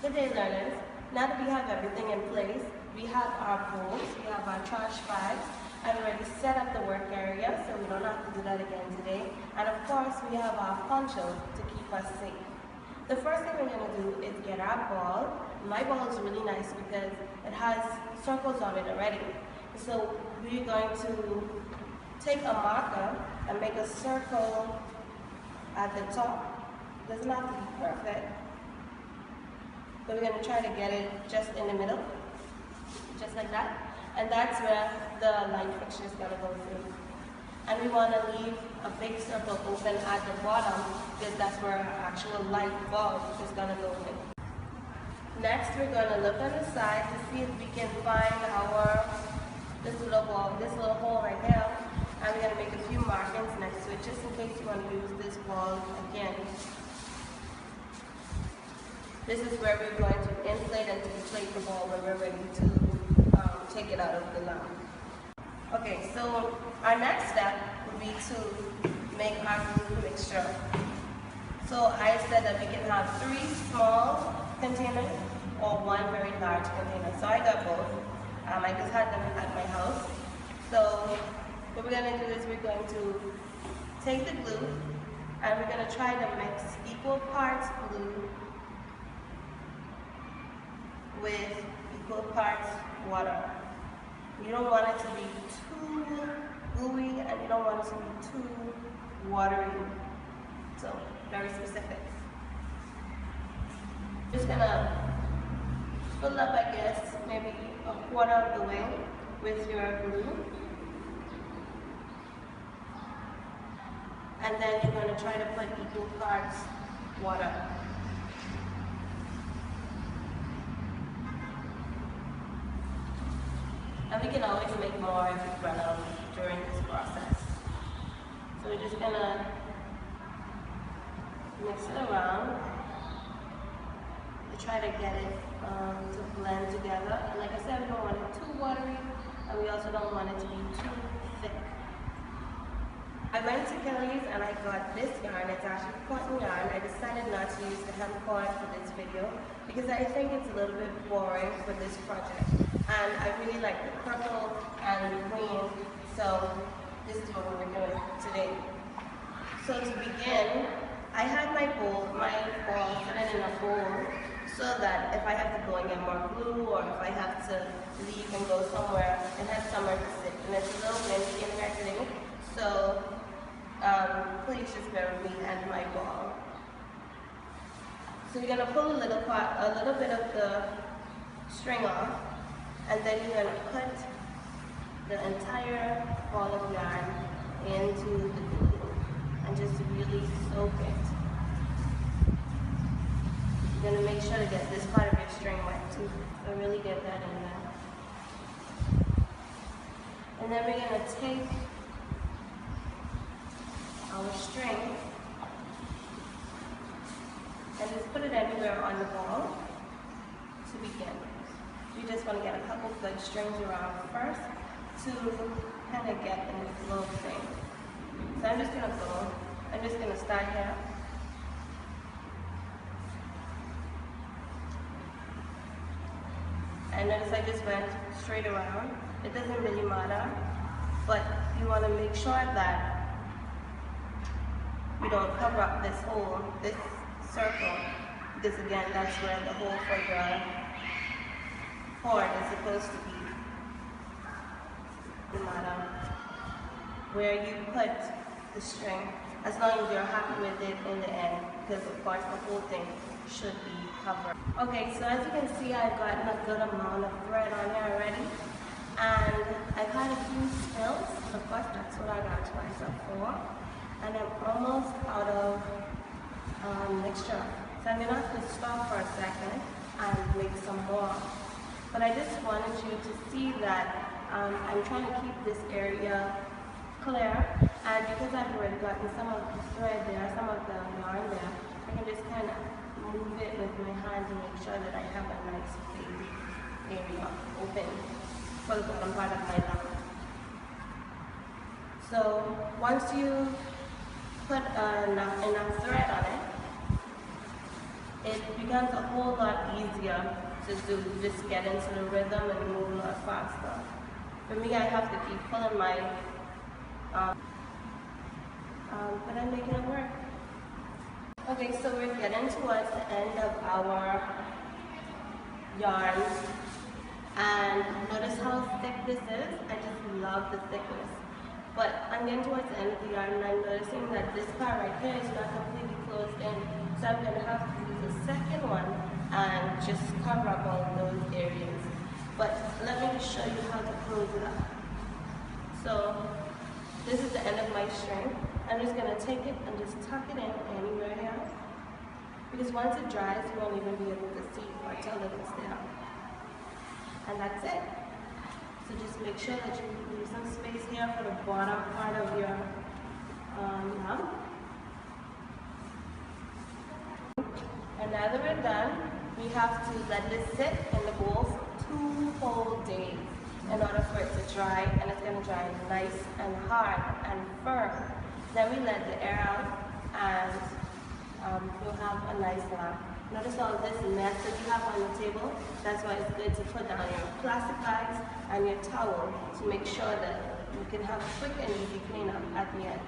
Good day, learners. Now that we have everything in place, we have our bowls, we have our trash bags, and we already set up the work area, so we don't have to do that again today. And of course, we have our poncho to keep us safe. The first thing we're going to do is get our ball. My ball is really nice because it has circles on it already. So we're going to take a marker and make a circle at the top. It doesn't have to be perfect, but we're going to try to get it just in the middle, just like that. And that's where the light fixture is going to go through. And we want to leave a big circle open at the bottom because that's where our actual light bulb is going to go in. Next, we're going to look on the side to see if we can find this little hole right here. And we're going to make a few markings next to it just in case you want to use this ball again. This is where we're going to inflate and deflate the ball when we're ready to take it out of the lamp. Okay, so our next step would be to make our glue mixture. So I said that we can have 3 small containers or 1 very large container. So I got both. I just had them at my house. So what we're going to do is we're going to take the glue and we're going to try to mix equal parts glue with equal parts water. You don't want it to be too gooey and you don't want it to be too watery. So, very specific. Just gonna fill up, I guess, maybe a quarter of the way with your glue. And then you're going to try to put equal parts water. And we can always make more if we run out during this process. So we're just gonna mix it around to try to get it to blend together. And like I said, we don't want it too watery, and we also don't want it to be too thick. I went to Kelly's and I got this yarn. It's actually cotton yarn. I decided not to use the hemp cord for this video because I think it's a little bit boring for this project. And I really like the purple and the green, so this is what we're doing today. So to begin, I had my ball sitting in a bowl so that if I have to go and get more glue or if I have to leave and go somewhere, it has somewhere to sit. And it's a little windy in here today, so please just bear with me and my ball. So you're going to pull a little bit of the string off, and then you're going to put the entire ball of yarn into the glue and just really soak it. You're going to make sure to get this part of your string wet too, so really get that in there. And then we're going to take our string and just put it anywhere on the ball to begin. You just want to get a couple good strings around first to kind of get in the flow of things. So I'm just going to start here. And notice I just went straight around. It doesn't really matter, but you want to make sure that you don't cover up this hole, this circle, because again, that's where the hole for your cord is supposed to be. No matter where you put the string, as long as you're happy with it in the end, because of course the whole thing should be covered. Okay, so as you can see, I've gotten a good amount of thread on here already, and I've had a few spills. Of course, that's what I got myself for, and I'm almost out of mixture. So I'm gonna have to stop for a second and make some more. But I just wanted you to see that I'm trying to keep this area clear, and because I've already gotten some of the thread there, some of the yarn there, I can just kind of move it with my hand to make sure that I have a nice big area open for the bottom part of my lamp. So once you put enough thread on it, it becomes a whole lot easier to do, just get into the rhythm and move a lot faster. For me, I have to keep pulling my, but I'm making it work. Okay, so we're getting towards the end of our yarn, and notice how thick this is. I just love the thickness. But I'm getting towards the end of the yarn, and I'm noticing that this part right here is not completely closed in. So I'm going to have to use the second one and just cover up all those areas. But let me just show you how to close it up. So this is the end of my string. I'm just going to take it and just tuck it in anywhere here. Because once it dries, you won't even be able to see or tell that it's there. And that's it. So just make sure that you leave some space here for the bottom part of your yarn. And now that we're done, we have to let this sit in the bowl for 2 whole days in order for it to dry, and it's going to dry nice and hard and firm. Then we let the air out, and you'll have a nice lamp. Notice all this mess that you have on the table. That's why it's good to put down your plastic bags and your towel to make sure that you can have a quick and easy cleanup at the end.